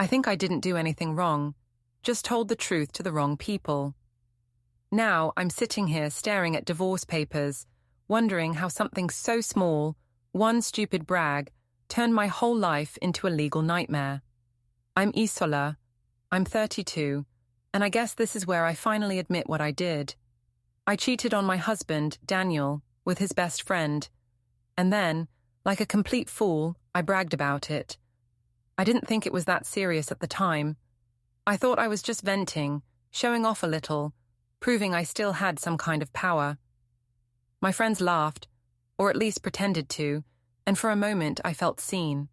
I think I didn't do anything wrong, just told the truth to the wrong people. Now I'm sitting here staring at divorce papers, wondering how something so small, one stupid brag, turned my whole life into a legal nightmare. I'm Isola, I'm 32, and I guess this is where I finally admit what I did. I cheated on my husband, Daniel, with his best friend, and then, like a complete fool, I bragged about it. I didn't think it was that serious at the time. I thought I was just venting, showing off a little, proving I still had some kind of power. My friends laughed, or at least pretended to, and for a moment I felt seen.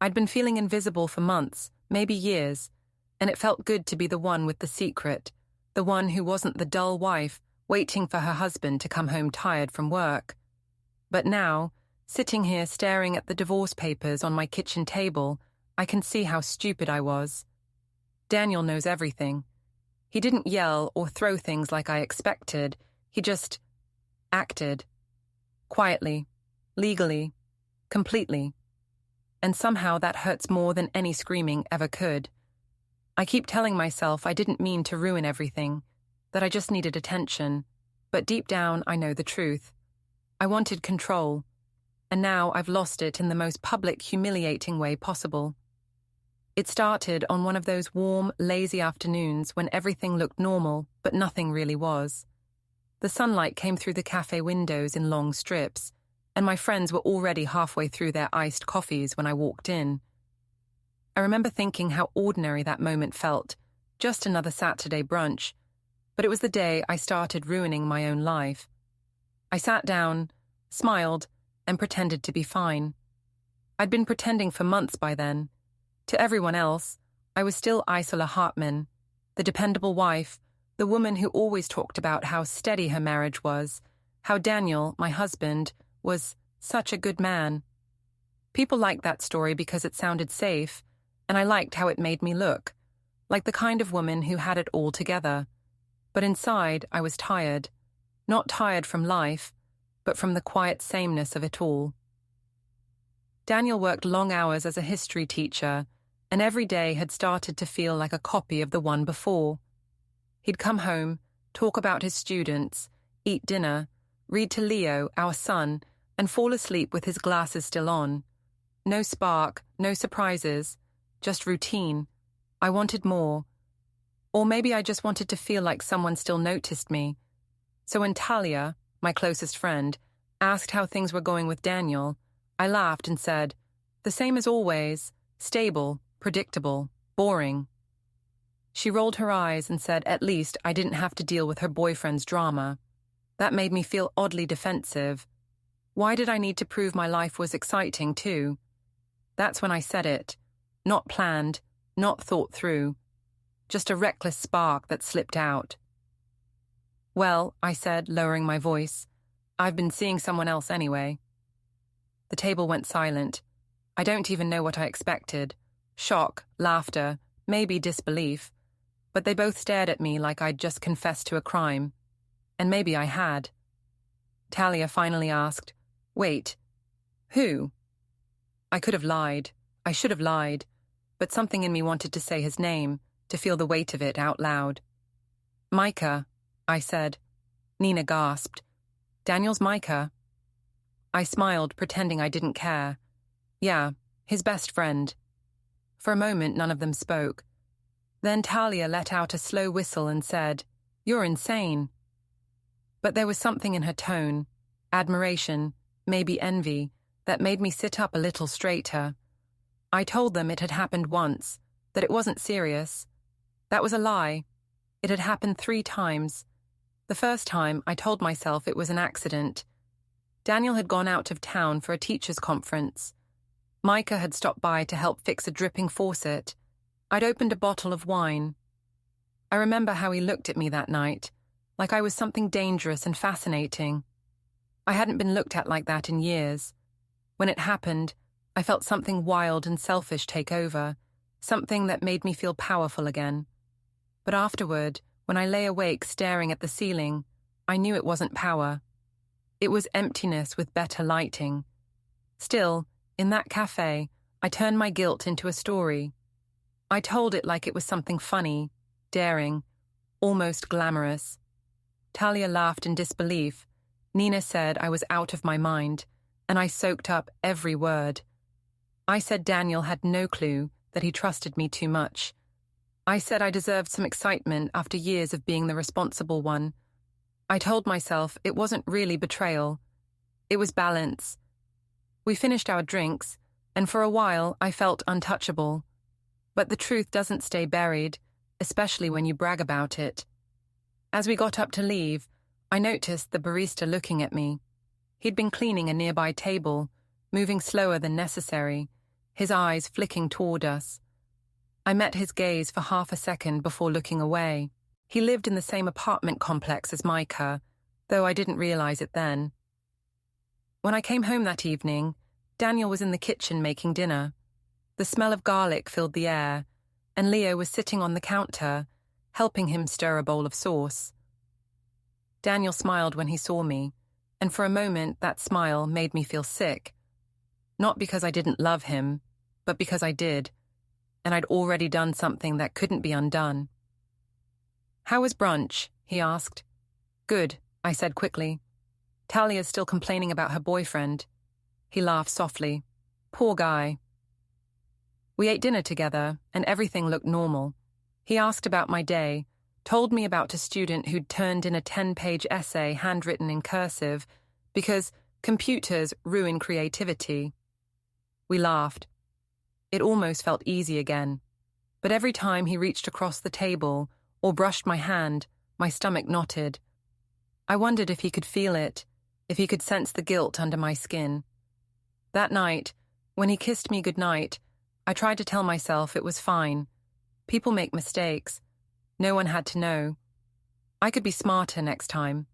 I'd been feeling invisible for months, maybe years, and it felt good to be the one with the secret, the one who wasn't the dull wife waiting for her husband to come home tired from work. But now, sitting here staring at the divorce papers on my kitchen table, I can see how stupid I was. Daniel knows everything. He didn't yell or throw things like I expected. He just acted. Quietly, legally, completely. And somehow that hurts more than any screaming ever could. I keep telling myself I didn't mean to ruin everything, that I just needed attention, but deep down I know the truth. I wanted control, and now I've lost it in the most public, humiliating way possible. It started on one of those warm, lazy afternoons when everything looked normal, but nothing really was. The sunlight came through the cafe windows in long strips, and my friends were already halfway through their iced coffees when I walked in. I remember thinking how ordinary that moment felt, just another Saturday brunch, but it was the day I started ruining my own life. I sat down, smiled, and pretended to be fine. I'd been pretending for months by then. To everyone else, I was still Isola Hartman, the dependable wife, the woman who always talked about how steady her marriage was, how Daniel, my husband, was such a good man. People liked that story because it sounded safe, and I liked how it made me look, like the kind of woman who had it all together. But inside, I was tired. Not tired from life, but from the quiet sameness of it all. Daniel worked long hours as a history teacher, and every day had started to feel like a copy of the one before. He'd come home, talk about his students, eat dinner, read to Leo, our son, and fall asleep with his glasses still on. No spark, no surprises, just routine. I wanted more. Or maybe I just wanted to feel like someone still noticed me. So when Talia, my closest friend, asked how things were going with Daniel, I laughed and said, "The same as always, stable, predictable, boring." She rolled her eyes and said at least I didn't have to deal with her boyfriend's drama. That made me feel oddly defensive. Why did I need to prove my life was exciting too? That's when I said it. Not planned, not thought through. Just a reckless spark that slipped out. "Well," I said, lowering my voice, "I've been seeing someone else anyway." The table went silent. I don't even know what I expected. Shock, laughter, maybe disbelief. But they both stared at me like I'd just confessed to a crime. And maybe I had. Talia finally asked, "Wait, who?" I could have lied. I should have lied. But something in me wanted to say his name, to feel the weight of it out loud. "Micah," I said. Nina gasped. "Daniel's Micah?" I smiled, pretending I didn't care. "Yeah, his best friend." For a moment, none of them spoke. Then Talia let out a slow whistle and said, "You're insane." But there was something in her tone, admiration, maybe envy, that made me sit up a little straighter. I told them it had happened once, that it wasn't serious. That was a lie. It had happened 3 times. The first time, I told myself it was an accident. Daniel had gone out of town for a teachers' conference. Micah had stopped by to help fix a dripping faucet. I'd opened a bottle of wine. I remember how he looked at me that night, like I was something dangerous and fascinating. I hadn't been looked at like that in years. When it happened, I felt something wild and selfish take over, something that made me feel powerful again. But afterward, when I lay awake staring at the ceiling, I knew it wasn't power. It was emptiness with better lighting. Still, in that cafe, I turned my guilt into a story. I told it like it was something funny, daring, almost glamorous. Talia laughed in disbelief. Nina said I was out of my mind, and I soaked up every word. I said Daniel had no clue, that he trusted me too much. I said I deserved some excitement after years of being the responsible one. I told myself it wasn't really betrayal. It was balance. We finished our drinks, and for a while I felt untouchable. But the truth doesn't stay buried, especially when you brag about it. As we got up to leave, I noticed the barista looking at me. He'd been cleaning a nearby table, moving slower than necessary, his eyes flicking toward us. I met his gaze for half a second before looking away. He lived in the same apartment complex as Micah, though I didn't realize it then. When I came home that evening, Daniel was in the kitchen making dinner. The smell of garlic filled the air, and Leo was sitting on the counter, helping him stir a bowl of sauce. Daniel smiled when he saw me, and for a moment that smile made me feel sick. Not because I didn't love him, but because I did, and I'd already done something that couldn't be undone. "How was brunch?" he asked. "Good," I said quickly. "Talia's still complaining about her boyfriend." He laughed softly. "Poor guy." We ate dinner together, and everything looked normal. He asked about my day, told me about a student who'd turned in a 10-page essay handwritten in cursive because computers ruin creativity. We laughed. It almost felt easy again. But every time he reached across the table or brushed my hand, my stomach knotted. I wondered if he could feel it, if he could sense the guilt under my skin. That night, when he kissed me goodnight, I tried to tell myself it was fine. People make mistakes. No one had to know. I could be smarter next time.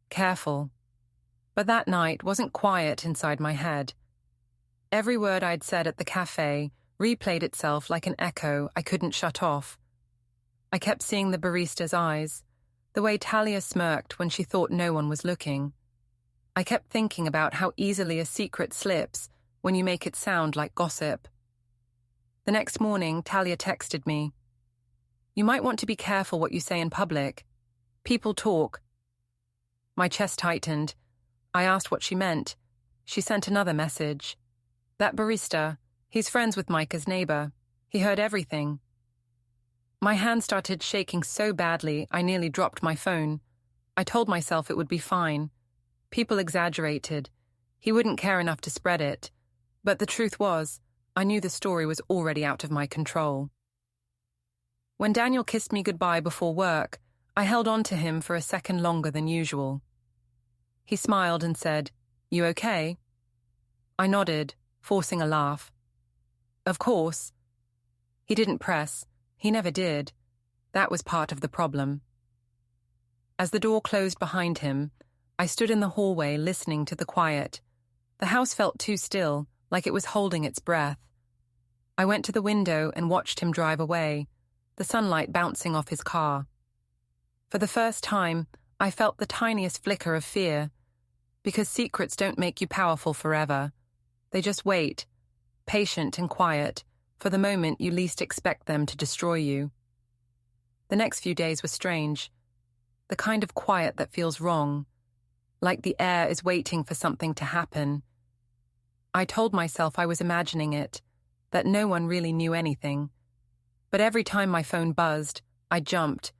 Careful. But that night wasn't quiet inside my head. Every word I'd said at the cafe replayed itself like an echo I couldn't shut off. I kept seeing the barista's eyes, the way Talia smirked when she thought no one was looking. I kept thinking about how easily a secret slips when you make it sound like gossip. The next morning, Talia texted me. "You might want to be careful what you say in public. People talk." My chest tightened. I asked what she meant. She sent another message. "That barista, he's friends with Micah's neighbor. He heard everything." My hand started shaking so badly I nearly dropped my phone. I told myself it would be fine. People exaggerated. He wouldn't care enough to spread it. But the truth was, I knew the story was already out of my control. When Daniel kissed me goodbye before work, I held on to him for a second longer than usual. He smiled and said, "You okay?" I nodded, forcing a laugh. "Of course." He didn't press. He never did. That was part of the problem. As the door closed behind him, I stood in the hallway listening to the quiet. The house felt too still, like it was holding its breath. I went to the window and watched him drive away, the sunlight bouncing off his car. For the first time, I felt the tiniest flicker of fear, because secrets don't make you powerful forever. They just wait, patient and quiet, for the moment you least expect them to destroy you. The next few days were strange, the kind of quiet that feels wrong, like the air is waiting for something to happen. I told myself I was imagining it, that no one really knew anything. But every time my phone buzzed, I jumped.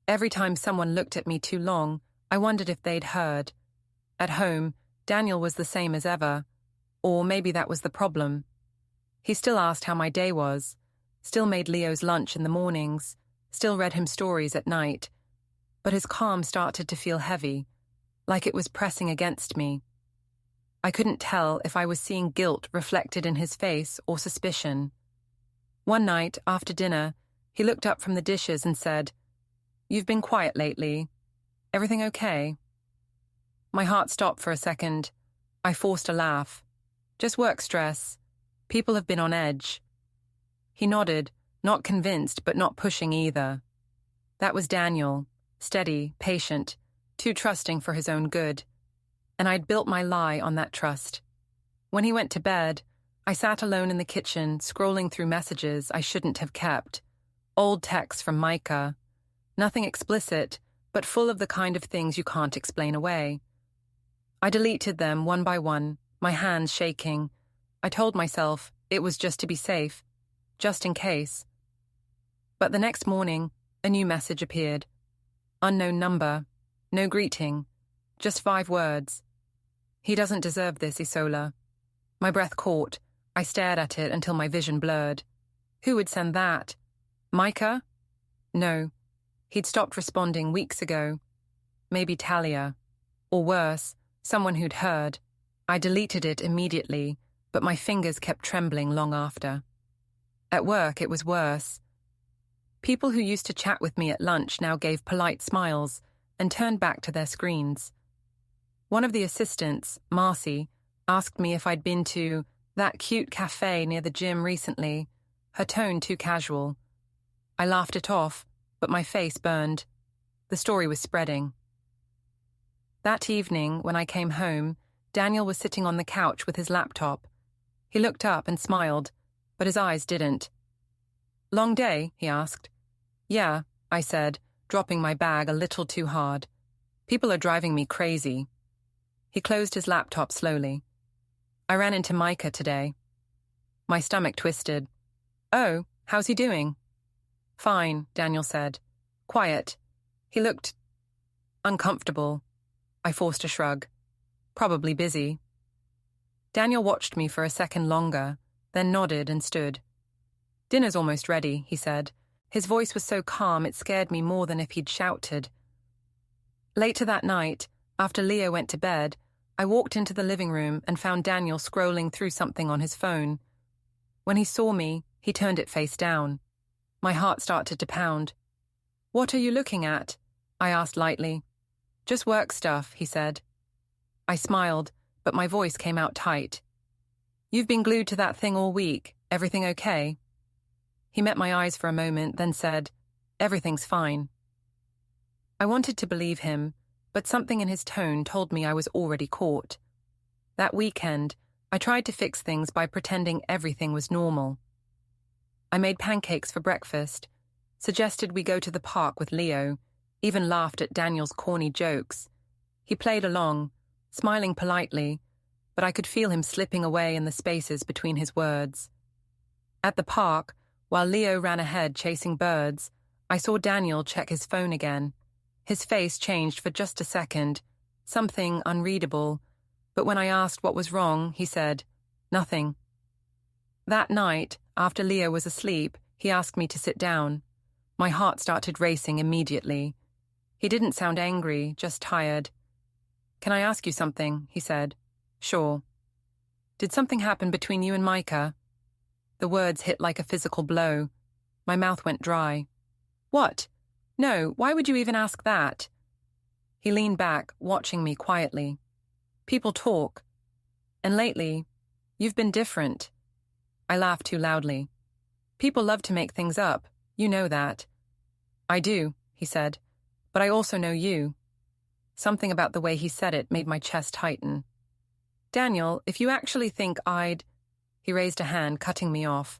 Every time someone looked at me too long, I wondered if they'd heard. At home, Daniel was the same as ever, or maybe that was the problem. He still asked how my day was, still made Leo's lunch in the mornings, still read him stories at night. But his calm started to feel heavy, like it was pressing against me. I couldn't tell if I was seeing guilt reflected in his face or suspicion. One night, after dinner, he looked up from the dishes and said, "You've been quiet lately. Everything okay?" My heart stopped for a second. I forced a laugh. "Just work stress. People have been on edge." He nodded, not convinced but not pushing either. That was Daniel, steady, patient, too trusting for his own good. And I'd built my lie on that trust. When he went to bed, I sat alone in the kitchen, scrolling through messages I shouldn't have kept. Old texts from Micah. Nothing explicit, but full of the kind of things you can't explain away. I deleted them one by one, my hands shaking. I told myself it was just to be safe, just in case. But the next morning, a new message appeared. Unknown number, no greeting, just 5 words. He doesn't deserve this, Isola. My breath caught. I stared at it until my vision blurred. Who would send that? Micah? No. He'd stopped responding weeks ago. Maybe Talia. Or worse, someone who'd heard. I deleted it immediately, but my fingers kept trembling long after. At work, it was worse. People who used to chat with me at lunch now gave polite smiles and turned back to their screens. One of the assistants, Marcy, asked me if I'd been to that cute cafe near the gym recently, her tone too casual. I laughed it off, but my face burned. The story was spreading. That evening, when I came home, Daniel was sitting on the couch with his laptop. He looked up and smiled, but his eyes didn't. Long day? He asked. Yeah, I said, dropping my bag a little too hard. People are driving me crazy. He closed his laptop slowly. I ran into Micah today. My stomach twisted. Oh, how's he doing? Fine, Daniel said. Quiet. He looked uncomfortable. I forced a shrug. Probably busy. Daniel watched me for a second longer, then nodded and stood. Dinner's almost ready, he said. His voice was so calm it scared me more than if he'd shouted. Later that night, after Leo went to bed, I walked into the living room and found Daniel scrolling through something on his phone. When he saw me, he turned it face down. My heart started to pound. What are you looking at? I asked lightly. Just work stuff, he said. I smiled, but my voice came out tight. You've been glued to that thing all week. Everything okay? He met my eyes for a moment, then said, Everything's fine. I wanted to believe him, but something in his tone told me I was already caught. That weekend, I tried to fix things by pretending everything was normal. I made pancakes for breakfast, suggested we go to the park with Leo, even laughed at Daniel's corny jokes. He played along, smiling politely, but I could feel him slipping away in the spaces between his words. At the park, while Leo ran ahead chasing birds, I saw Daniel check his phone again. His face changed for just a second, something unreadable, but when I asked what was wrong, he said, Nothing. That night, after Leo was asleep, he asked me to sit down. My heart started racing immediately. He didn't sound angry, just tired. Can I ask you something? He said. Sure. Did something happen between you and Micah? The words hit like a physical blow. My mouth went dry. What? No, why would you even ask that? He leaned back, watching me quietly. People talk. And lately, you've been different. I laughed too loudly. People love to make things up. You know that. I do, he said. But I also know you. Something about the way he said it made my chest tighten. Daniel, if you actually think I'd... He raised a hand, cutting me off.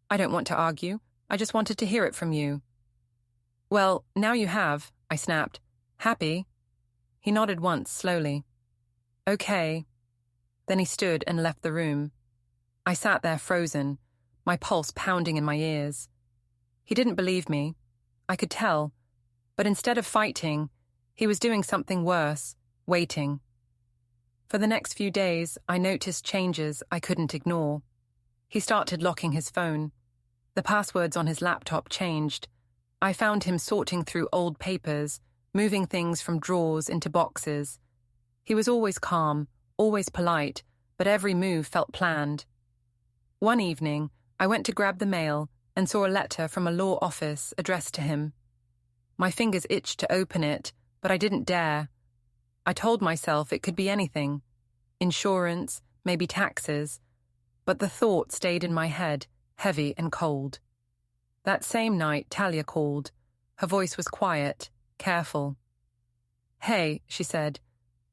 I don't want to argue. I just wanted to hear it from you. Well, now you have, I snapped. Happy? He nodded once, slowly. Okay. Then he stood and left the room. I sat there frozen, my pulse pounding in my ears. He didn't believe me. I could tell. But instead of fighting, he was doing something worse, waiting. For the next few days, I noticed changes I couldn't ignore. He started locking his phone. The passwords on his laptop changed. I found him sorting through old papers, moving things from drawers into boxes. He was always calm, always polite, but every move felt planned. One evening, I went to grab the mail and saw a letter from a law office addressed to him. My fingers itched to open it, but I didn't dare. I told myself it could be anything. Insurance, maybe taxes. But the thought stayed in my head, heavy and cold. That same night, Talia called. Her voice was quiet, careful. Hey, she said,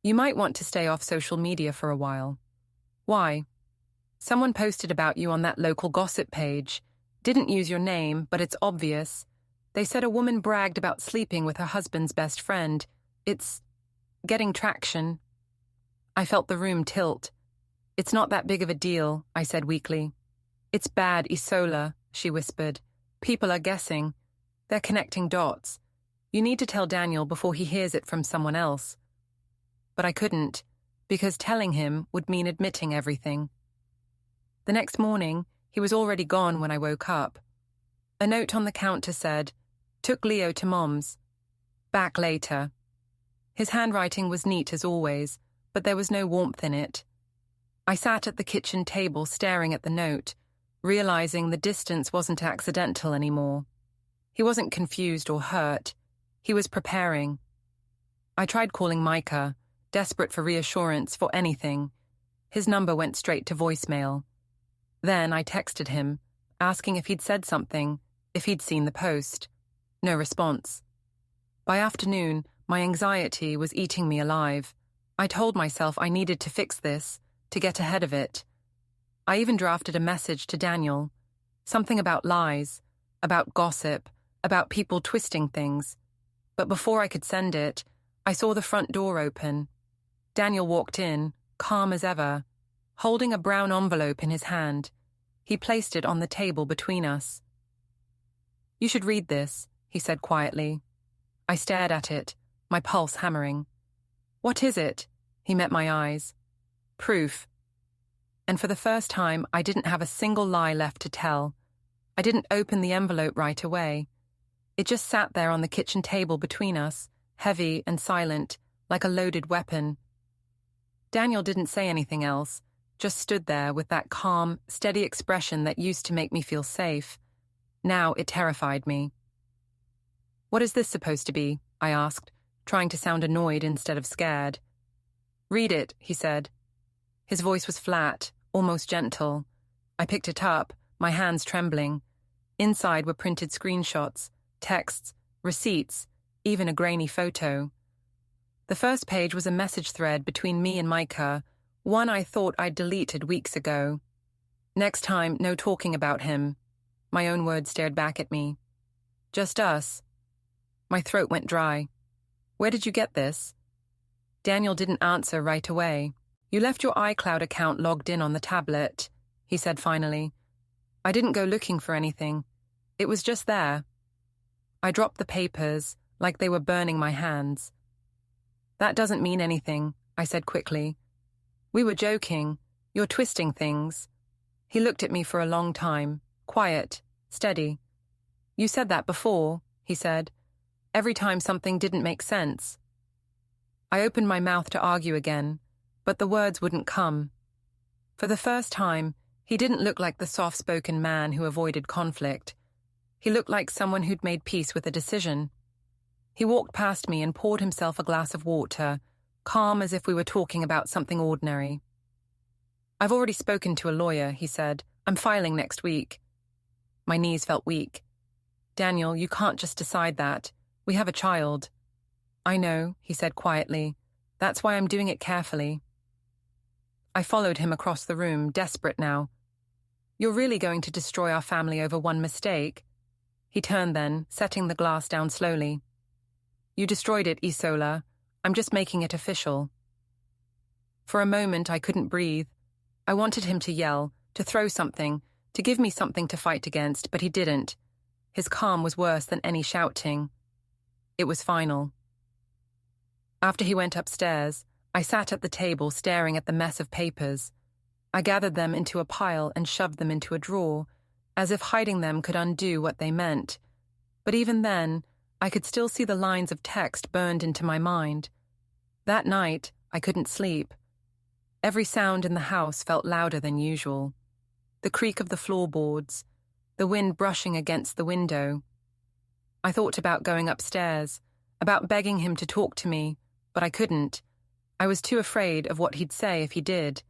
you might want to stay off social media for a while. Why? Someone posted about you on that local gossip page. Didn't use your name, but it's obvious. They said a woman bragged about sleeping with her husband's best friend. It's getting traction. I felt the room tilt. It's not that big of a deal, I said weakly. It's bad, Isola, she whispered. People are guessing. They're connecting dots. You need to tell Daniel before he hears it from someone else. But I couldn't, because telling him would mean admitting everything. The next morning, he was already gone when I woke up. A note on the counter said, "Took Leo to Mom's. Back later." His handwriting was neat as always, but there was no warmth in it. I sat at the kitchen table staring at the note, realizing the distance wasn't accidental anymore. He wasn't confused or hurt. He was preparing. I tried calling Micah, desperate for reassurance, for anything. His number went straight to voicemail. Then I texted him, asking if he'd said something, if he'd seen the post. No response. By afternoon, my anxiety was eating me alive. I told myself I needed to fix this, to get ahead of it. I even drafted a message to Daniel. Something about lies, about gossip, about people twisting things. But before I could send it, I saw the front door open. Daniel walked in, calm as ever, holding a brown envelope in his hand. He placed it on the table between us. "You should read this," he said quietly. I stared at it, my pulse hammering. "What is it?" He met my eyes. "Proof." And for the first time, I didn't have a single lie left to tell. I didn't open the envelope right away. It just sat there on the kitchen table between us, heavy and silent, like a loaded weapon. Daniel didn't say anything else, just stood there with that calm, steady expression that used to make me feel safe. Now it terrified me. "What is this supposed to be?" I asked, trying to sound annoyed instead of scared. "Read it," he said. His voice was flat, almost gentle. I picked it up, my hands trembling. Inside were printed screenshots, texts, receipts, even a grainy photo. The first page was a message thread between me and Micah, one I thought I'd deleted weeks ago. Next time, no talking about him. My own words stared back at me. Just us. My throat went dry. "Where did you get this?" Daniel didn't answer right away. "You left your iCloud account logged in on the tablet," he said finally. "I didn't go looking for anything. It was just there." I dropped the papers, like they were burning my hands. "That doesn't mean anything," I said quickly. "We were joking. You're twisting things." He looked at me for a long time, quiet, steady. "You said that before," he said. "Every time something didn't make sense." I opened my mouth to argue again, but the words wouldn't come. For the first time, he didn't look like the soft-spoken man who avoided conflict. He looked like someone who'd made peace with a decision. He walked past me and poured himself a glass of water, calm as if we were talking about something ordinary. "I've already spoken to a lawyer," he said. "I'm filing next week." My knees felt weak. "Daniel, you can't just decide that. We have a child." "I know," he said quietly. "That's why I'm doing it carefully." I followed him across the room, desperate now. "You're really going to destroy our family over one mistake?" He turned then, setting the glass down slowly. "You destroyed it, Isola. I'm just making it official." For a moment, I couldn't breathe. I wanted him to yell, to throw something, to give me something to fight against, but he didn't. His calm was worse than any shouting. It was final. After he went upstairs, I sat at the table staring at the mess of papers. I gathered them into a pile and shoved them into a drawer, as if hiding them could undo what they meant. But even then, I could still see the lines of text burned into my mind. That night, I couldn't sleep. Every sound in the house felt louder than usual. The creak of the floorboards, the wind brushing against the window. I thought about going upstairs, about begging him to talk to me, but I couldn't. I was too afraid of what he'd say if he did.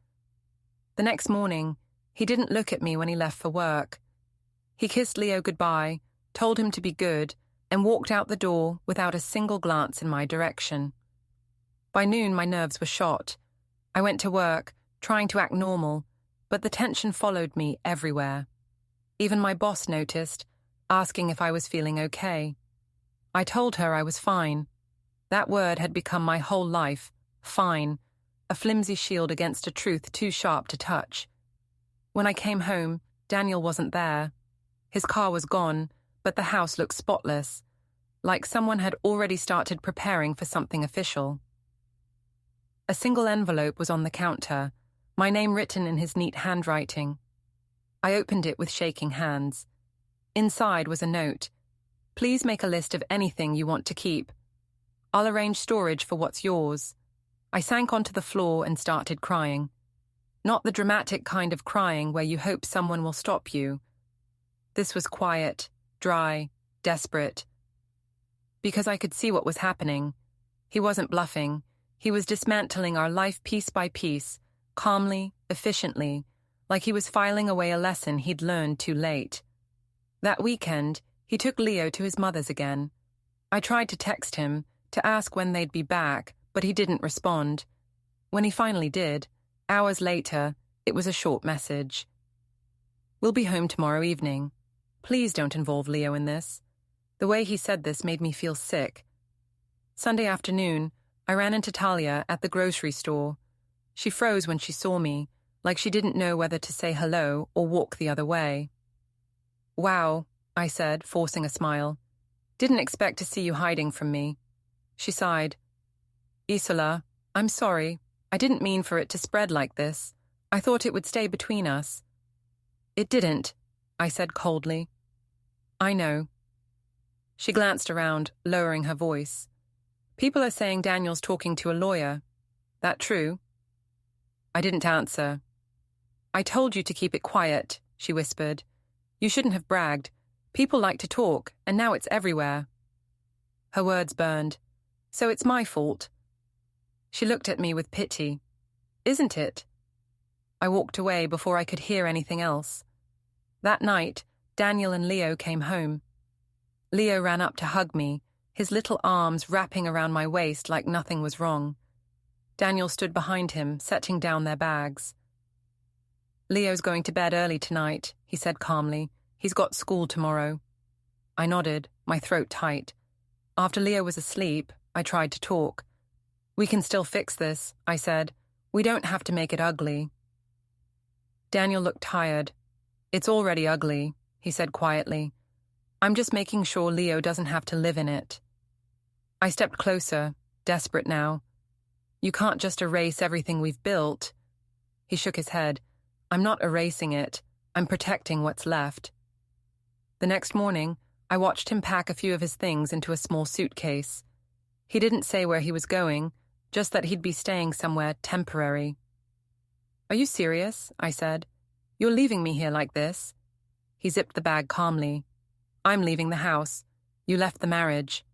The next morning, he didn't look at me when he left for work. He kissed Leo goodbye, told him to be good, and walked out the door without a single glance in my direction. By noon, my nerves were shot. I went to work, trying to act normal, but the tension followed me everywhere. Even my boss noticed, asking if I was feeling okay. I told her I was fine. That word had become my whole life, fine, a flimsy shield against a truth too sharp to touch. When I came home, Daniel wasn't there. His car was gone, but the house looked spotless, like someone had already started preparing for something official. A single envelope was on the counter, my name written in his neat handwriting. I opened it with shaking hands. Inside was a note. Please make a list of anything you want to keep. I'll arrange storage for what's yours. I sank onto the floor and started crying. Not the dramatic kind of crying where you hope someone will stop you. This was quiet, dry, desperate. Because I could see what was happening. He wasn't bluffing. He was dismantling our life piece by piece, calmly, efficiently, like he was filing away a lesson he'd learned too late. That weekend, he took Leo to his mother's again. I tried to text him, to ask when they'd be back, but he didn't respond. When he finally did, hours later, it was a short message. We'll be home tomorrow evening. Please don't involve Leo in this. The way he said this made me feel sick. Sunday afternoon, I ran into Talia at the grocery store. She froze when she saw me, like she didn't know whether to say hello or walk the other way. Wow, I said, forcing a smile. Didn't expect to see you hiding from me. She sighed. Isola, I'm sorry. I didn't mean for it to spread like this. I thought it would stay between us. It didn't, I said coldly. I know. She glanced around, lowering her voice. People are saying Daniel's talking to a lawyer. That true? I didn't answer. I told you to keep it quiet, she whispered. You shouldn't have bragged. People like to talk, and now it's everywhere. Her words burned. So it's my fault. She looked at me with pity. Isn't it? I walked away before I could hear anything else. That night, Daniel and Leo came home. Leo ran up to hug me, his little arms wrapping around my waist like nothing was wrong. Daniel stood behind him, setting down their bags. Leo's going to bed early tonight, he said calmly. He's got school tomorrow. I nodded, my throat tight. After Leo was asleep, I tried to talk. We can still fix this, I said. We don't have to make it ugly. Daniel looked tired. It's already ugly, he said quietly. I'm just making sure Leo doesn't have to live in it. I stepped closer, desperate now. You can't just erase everything we've built. He shook his head. I'm not erasing it. I'm protecting what's left. The next morning, I watched him pack a few of his things into a small suitcase. He didn't say where he was going, just that he'd be staying somewhere temporary. Are you serious? I said. You're leaving me here like this? He zipped the bag calmly. I'm leaving the house. You left the marriage.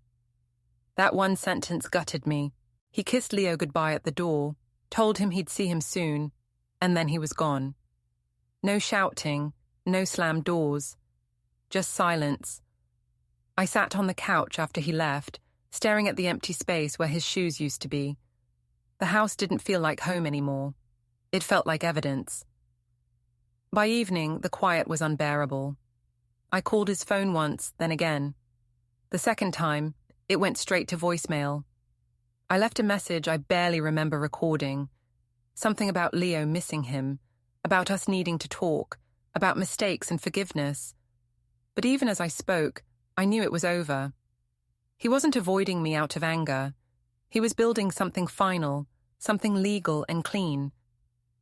That one sentence gutted me. He kissed Leo goodbye at the door, told him he'd see him soon, and then he was gone. No shouting, no slammed doors. Just silence. I sat on the couch after he left, staring at the empty space where his shoes used to be. The house didn't feel like home anymore. It felt like evidence. By evening, the quiet was unbearable. I called his phone once, then again. The second time, it went straight to voicemail. I left a message I barely remember recording. Something about Leo missing him, about us needing to talk, about mistakes and forgiveness. But even as I spoke, I knew it was over. He wasn't avoiding me out of anger. He was building something final, something legal and clean.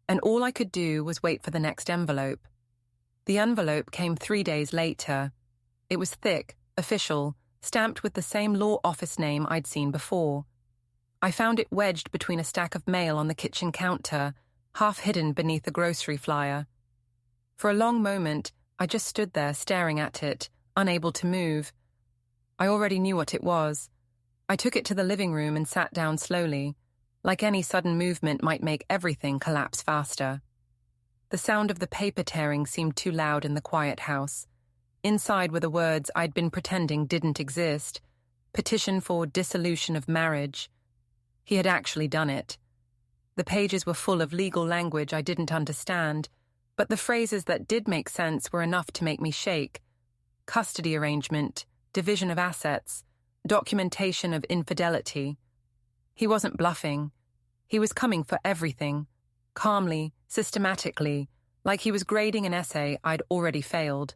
And all I could do was wait for the next envelope. The envelope came 3 days later. It was thick, official, stamped with the same law office name I'd seen before. I found it wedged between a stack of mail on the kitchen counter, half hidden beneath a grocery flyer. For a long moment, I just stood there staring at it, unable to move. I already knew what it was. I took it to the living room and sat down slowly, like any sudden movement might make everything collapse faster. The sound of the paper tearing seemed too loud in the quiet house. Inside were the words I'd been pretending didn't exist. Petition for dissolution of marriage. He had actually done it. The pages were full of legal language I didn't understand, But the phrases that did make sense were enough to make me shake. Custody arrangement, division of assets, documentation of infidelity. He wasn't bluffing. He was coming for everything, calmly, systematically, like he was grading an essay I'd already failed.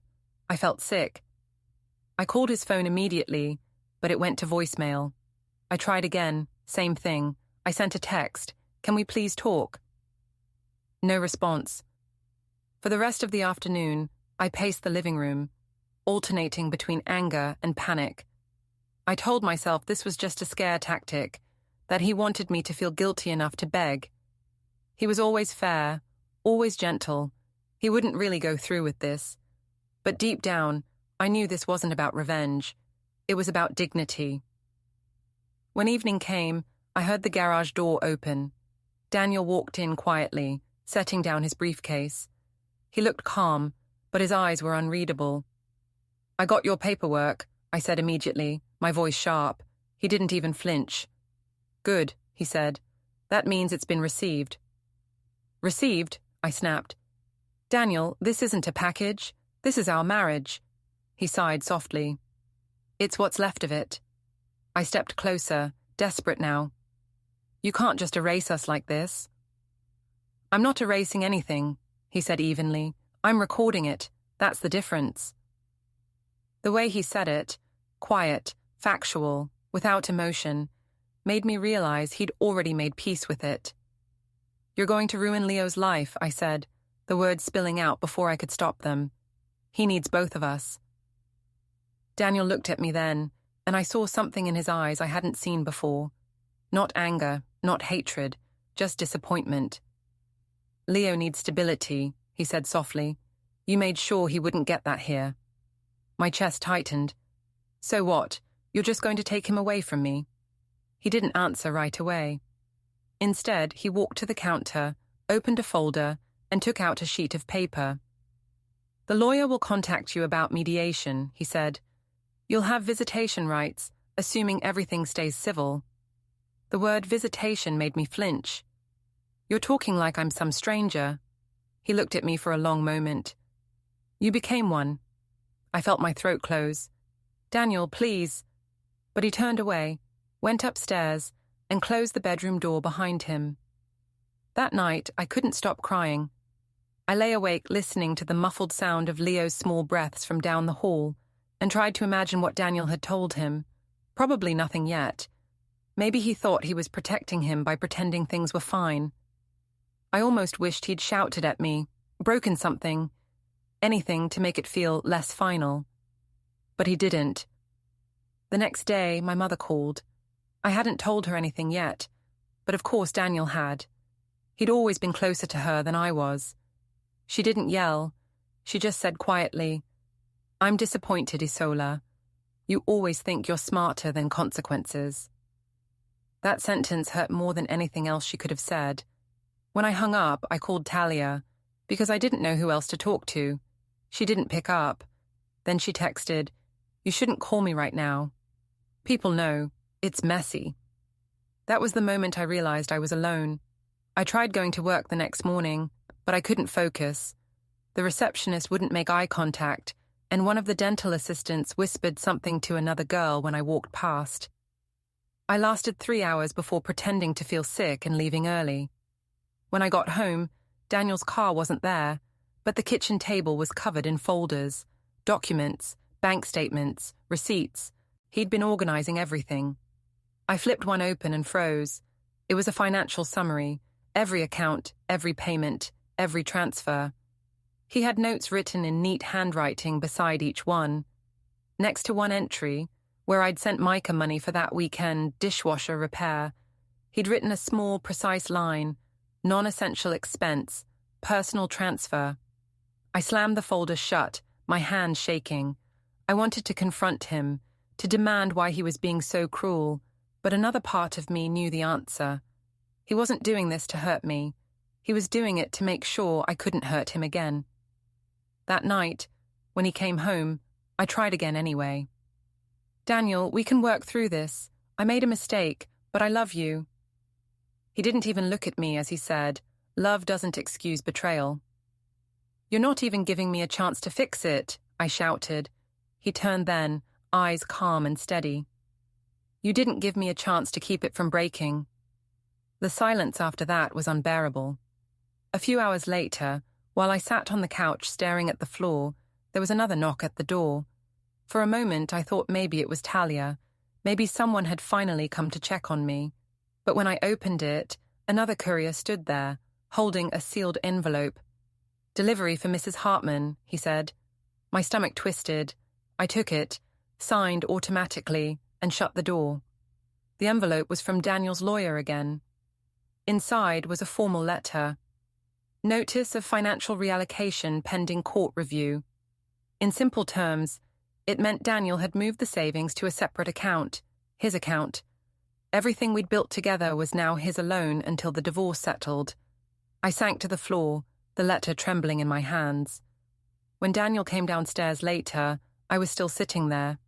I felt sick. I called his phone immediately, but it went to voicemail. I tried again, same thing. I sent a text, "Can we please talk?" No response. For the rest of the afternoon, I paced the living room, alternating between anger and panic. I told myself this was just a scare tactic, that he wanted me to feel guilty enough to beg. He was always fair, always gentle. He wouldn't really go through with this. But deep down, I knew this wasn't about revenge. It was about dignity. When evening came, I heard the garage door open. Daniel walked in quietly, setting down his briefcase. He looked calm, but his eyes were unreadable. "I got your paperwork," I said immediately, my voice sharp. He didn't even flinch. "Good," he said. "That means it's been received." "Received?" I snapped. "Daniel, this isn't a package. This is our marriage." He sighed softly. "It's what's left of it." I stepped closer, desperate now. "You can't just erase us like this." "I'm not erasing anything," he said evenly. "I'm recording it. That's the difference." The way he said it, quiet, factual, without emotion, made me realize he'd already made peace with it. "You're going to ruin Leo's life," I said, the words spilling out before I could stop them. "He needs both of us." Daniel looked at me then, and I saw something in his eyes I hadn't seen before. Not anger, not hatred, just disappointment. "Leo needs stability," he said softly. "You made sure he wouldn't get that here." My chest tightened. "So what? You're just going to take him away from me?" He didn't answer right away. Instead, he walked to the counter, opened a folder, and took out a sheet of paper. "The lawyer will contact you about mediation," he said. "You'll have visitation rights, assuming everything stays civil." The word visitation made me flinch. "You're talking like I'm some stranger." He looked at me for a long moment. "You became one." I felt my throat close. "Daniel, please." But he turned away, went upstairs, and closed the bedroom door behind him. That night, I couldn't stop crying. I lay awake listening to the muffled sound of Leo's small breaths from down the hall and tried to imagine what Daniel had told him. Probably nothing yet. Maybe he thought he was protecting him by pretending things were fine. I almost wished he'd shouted at me, broken something, anything to make it feel less final. But he didn't. The next day, my mother called. I hadn't told her anything yet, but of course Daniel had. He'd always been closer to her than I was. She didn't yell. She just said quietly, "I'm disappointed, Isola. You always think you're smarter than consequences." That sentence hurt more than anything else she could have said. When I hung up, I called Talia, because I didn't know who else to talk to. She didn't pick up. Then she texted, "You shouldn't call me right now. People know. It's messy." That was the moment I realized I was alone. I tried going to work the next morning, but I couldn't focus. The receptionist wouldn't make eye contact, and one of the dental assistants whispered something to another girl when I walked past. I lasted 3 hours before pretending to feel sick and leaving early. When I got home, Daniel's car wasn't there, but the kitchen table was covered in folders, documents, bank statements, receipts. He'd been organizing everything. I flipped one open and froze. It was a financial summary, every account, every payment, every transfer. He had notes written in neat handwriting beside each one. Next to one entry, where I'd sent Micah money for that weekend dishwasher repair, he'd written a small, precise line, "Non-essential expense, personal transfer." I slammed the folder shut, my hand shaking. I wanted to confront him, to demand why he was being so cruel, but another part of me knew the answer. He wasn't doing this to hurt me. He was doing it to make sure I couldn't hurt him again. That night, when he came home, I tried again anyway. "Daniel, we can work through this. I made a mistake, but I love you." He didn't even look at me as he said, "Love doesn't excuse betrayal." You're not even giving me a chance to fix it, I shouted. He turned then, eyes calm and steady. You didn't give me a chance to keep it from breaking. The silence after that was unbearable. A few hours later, while I sat on the couch staring at the floor, there was another knock at the door. For a moment I thought maybe it was Talia. Maybe someone had finally come to check on me. But when I opened it, another courier stood there, holding a sealed envelope. Delivery for Mrs. Hartman, he said. My stomach twisted. I took it, signed automatically, and shut the door. The envelope was from Daniel's lawyer again. Inside was a formal letter. Notice of financial reallocation pending court review. In simple terms, it meant Daniel had moved the savings to a separate account, his account. Everything we'd built together was now his alone until the divorce settled. I sank to the floor, the letter trembling in my hands. When Daniel came downstairs later, I was still sitting there.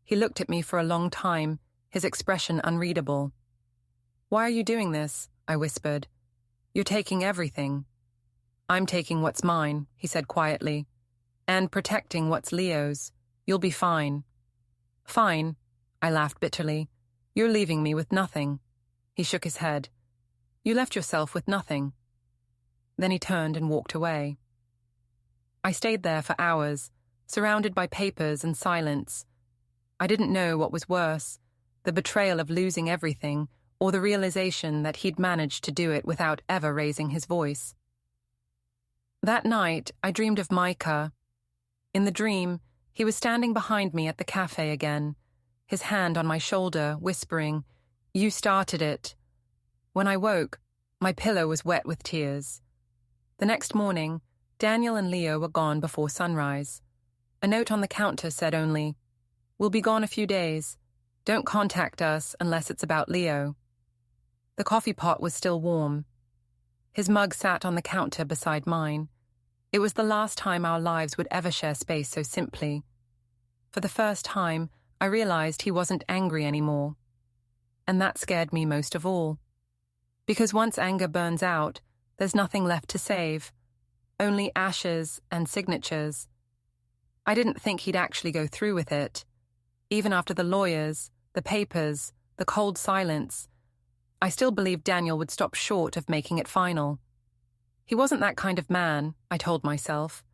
He looked at me for a long time, his expression unreadable. Why are you doing this? I whispered. You're taking everything. I'm taking what's mine, he said quietly, and protecting what's Leo's. You'll be fine. Fine, I laughed bitterly. You're leaving me with nothing. He shook his head. You left yourself with nothing. Then he turned and walked away. I stayed there for hours, surrounded by papers and silence. I didn't know what was worse, the betrayal of losing everything, or the realization that he'd managed to do it without ever raising his voice. That night, I dreamed of Micah. In the dream, he was standing behind me at the cafe again, his hand on my shoulder, whispering, You started it. When I woke, my pillow was wet with tears. The next morning, Daniel and Leo were gone before sunrise. A note on the counter said only, We'll be gone a few days. Don't contact us unless it's about Leo. The coffee pot was still warm. His mug sat on the counter beside mine. It was the last time our lives would ever share space so simply. For the first time, I realized he wasn't angry anymore. And that scared me most of all. Because once anger burns out, there's nothing left to save. Only ashes and signatures. I didn't think he'd actually go through with it. Even after the lawyers, the papers, the cold silence, I still believed Daniel would stop short of making it final. He wasn't that kind of man, I told myself.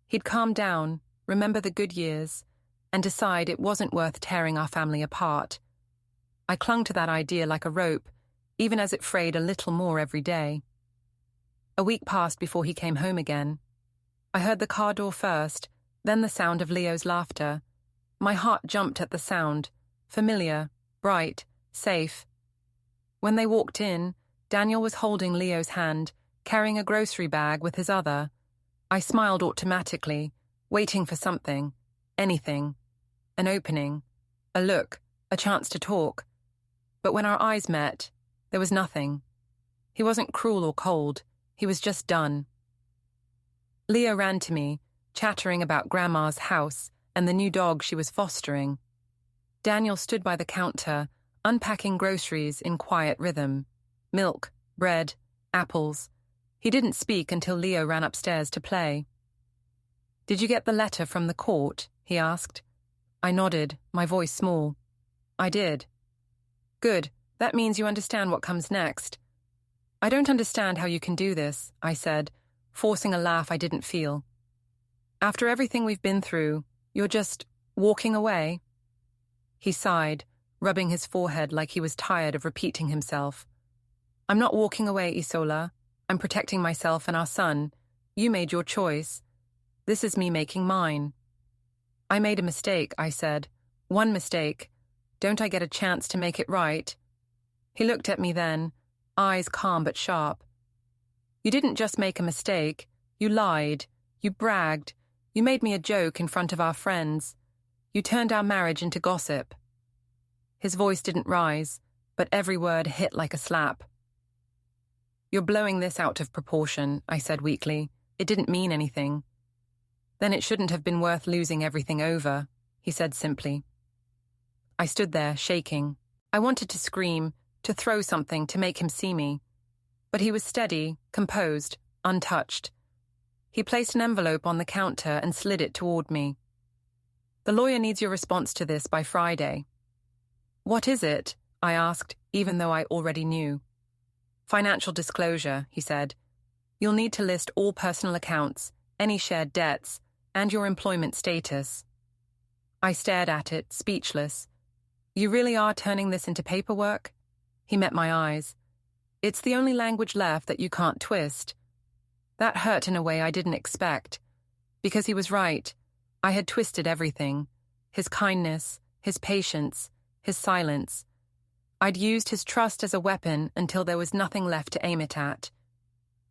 He'd calm down, remember the good years, and decide it wasn't worth tearing our family apart. I clung to that idea like a rope, even as it frayed a little more every day. A week passed before he came home again. I heard the car door first, then the sound of Leo's laughter. My heart jumped at the sound, familiar, bright, safe. When they walked in, Daniel was holding Leo's hand, carrying a grocery bag with his other. I smiled automatically, waiting for something, anything, an opening, a look, a chance to talk. But when our eyes met, there was nothing. He wasn't cruel or cold, he was just done. Leo ran to me, chattering about Grandma's house and the new dog she was fostering. Daniel stood by the counter, unpacking groceries in quiet rhythm. Milk, bread, apples. He didn't speak until Leo ran upstairs to play. Did you get the letter from the court? He asked. I nodded, my voice small. I did. Good, that means you understand what comes next. I don't understand how you can do this, I said, forcing a laugh I didn't feel. After everything we've been through, you're just walking away? He sighed, rubbing his forehead like he was tired of repeating himself. I'm not walking away, Isola. I'm protecting myself and our son. You made your choice. This is me making mine. I made a mistake, I said. One mistake. Don't I get a chance to make it right? He looked at me then, eyes calm but sharp. You didn't just make a mistake. You lied. You bragged. You made me a joke in front of our friends. You turned our marriage into gossip. His voice didn't rise, but every word hit like a slap. You're blowing this out of proportion, I said weakly. It didn't mean anything. Then it shouldn't have been worth losing everything over, he said simply. I stood there, shaking. I wanted to scream, to throw something to make him see me. But he was steady, composed, untouched. He placed an envelope on the counter and slid it toward me. The lawyer needs your response to this by Friday. What is it? I asked, even though I already knew. Financial disclosure, he said. You'll need to list all personal accounts, any shared debts, and your employment status. I stared at it, speechless. You really are turning this into paperwork? He met my eyes. It's the only language left that you can't twist. That hurt in a way I didn't expect. Because he was right. I had twisted everything. His kindness, his patience, his silence. I'd used his trust as a weapon until there was nothing left to aim it at.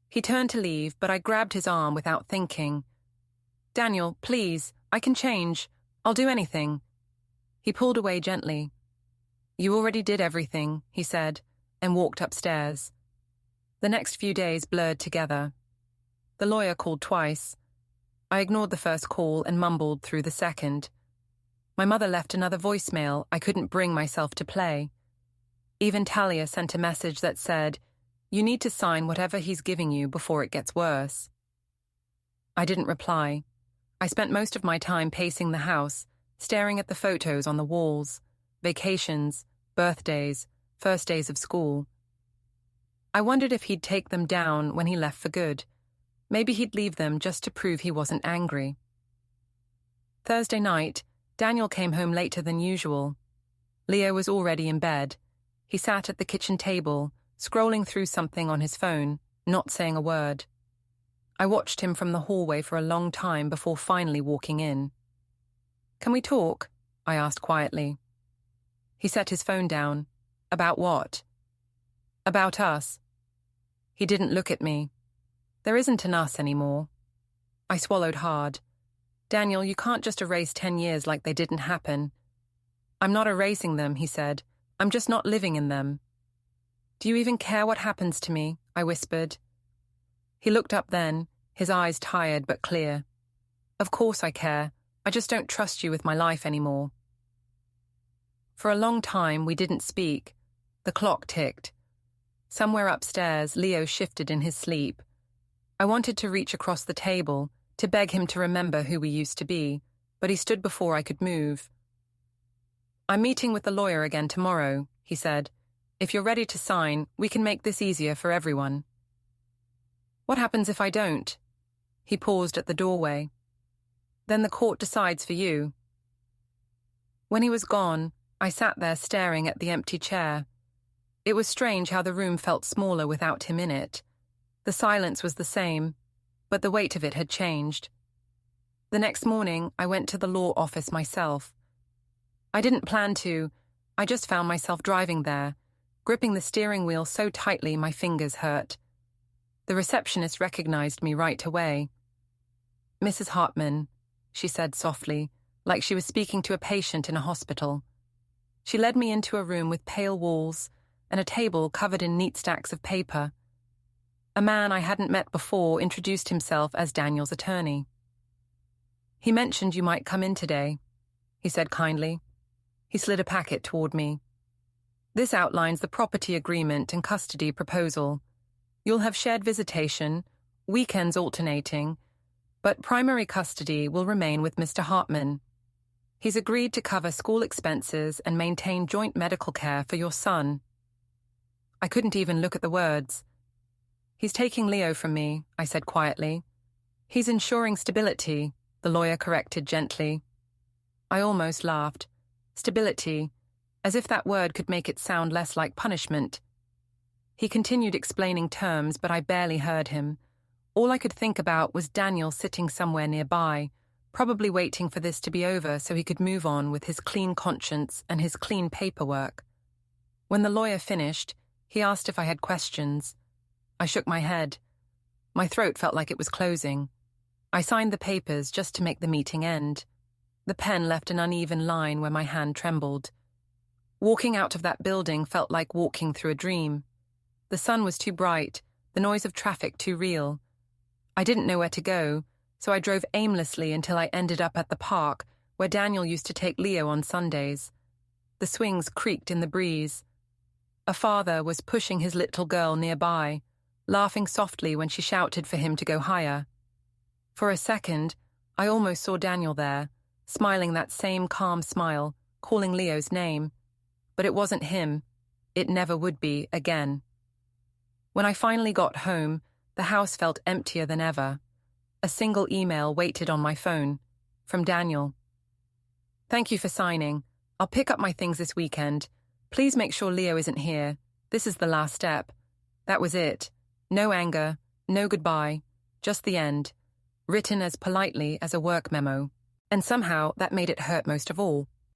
He turned to leave, but I grabbed his arm without thinking. Daniel, please, I can change. I'll do anything. He pulled away gently. You already did everything, he said, and walked upstairs. The next few days blurred together. The lawyer called twice. I ignored the first call and mumbled through the second. My mother left another voicemail I couldn't bring myself to play. Even Talia sent a message that said, you need to sign whatever he's giving you before it gets worse. I didn't reply. I spent most of my time pacing the house, staring at the photos on the walls, vacations, birthdays, first days of school. I wondered if he'd take them down when he left for good. Maybe he'd leave them just to prove he wasn't angry. Thursday night, Daniel came home later than usual. Leo was already in bed. He sat at the kitchen table, scrolling through something on his phone, not saying a word. I watched him from the hallway for a long time before finally walking in. Can we talk? I asked quietly. He set his phone down. About what? About us. He didn't look at me. There isn't an us anymore. I swallowed hard. Daniel, you can't just erase 10 years like they didn't happen. I'm not erasing them, he said. I'm just not living in them. Do you even care what happens to me? I whispered. He looked up then, his eyes tired but clear. Of course I care. I just don't trust you with my life anymore. For a long time, we didn't speak. The clock ticked. Somewhere upstairs, Leo shifted in his sleep. I wanted to reach across the table, to beg him to remember who we used to be, but he stood before I could move. I'm meeting with the lawyer again tomorrow, he said. If you're ready to sign, we can make this easier for everyone. What happens if I don't? He paused at the doorway. Then the court decides for you. When he was gone, I sat there staring at the empty chair. It was strange how the room felt smaller without him in it. The silence was the same, but the weight of it had changed. The next morning, I went to the law office myself. I didn't plan to. I just found myself driving there, gripping the steering wheel so tightly my fingers hurt. The receptionist recognized me right away. Mrs. Hartman, she said softly, like she was speaking to a patient in a hospital. She led me into a room with pale walls and a table covered in neat stacks of paper. A man I hadn't met before introduced himself as Daniel's attorney. He mentioned you might come in today, he said kindly. He slid a packet toward me. This outlines the property agreement and custody proposal. You'll have shared visitation, weekends alternating, but primary custody will remain with Mr. Hartman. He's agreed to cover school expenses and maintain joint medical care for your son. I couldn't even look at the words. He's taking Leo from me, I said quietly. He's ensuring stability, the lawyer corrected gently. I almost laughed. Stability, as if that word could make it sound less like punishment. He continued explaining terms, but I barely heard him. All I could think about was Daniel sitting somewhere nearby, probably waiting for this to be over so he could move on with his clean conscience and his clean paperwork. When the lawyer finished, he asked if I had questions. I shook my head. My throat felt like it was closing. I signed the papers just to make the meeting end. The pen left an uneven line where my hand trembled. Walking out of that building felt like walking through a dream. The sun was too bright, the noise of traffic too real. I didn't know where to go, so I drove aimlessly until I ended up at the park where Daniel used to take Leo on Sundays. The swings creaked in the breeze. A father was pushing his little girl nearby, laughing softly when she shouted for him to go higher. For a second, I almost saw Daniel there, smiling that same calm smile, calling Leo's name. But it wasn't him. It never would be again. When I finally got home, the house felt emptier than ever. A single email waited on my phone, from Daniel. "Thank you for signing. I'll pick up my things this weekend. Please make sure Leo isn't here. This is the last step." That was it. No anger, no goodbye, just the end, written as politely as a work memo. And somehow that made it hurt most of all.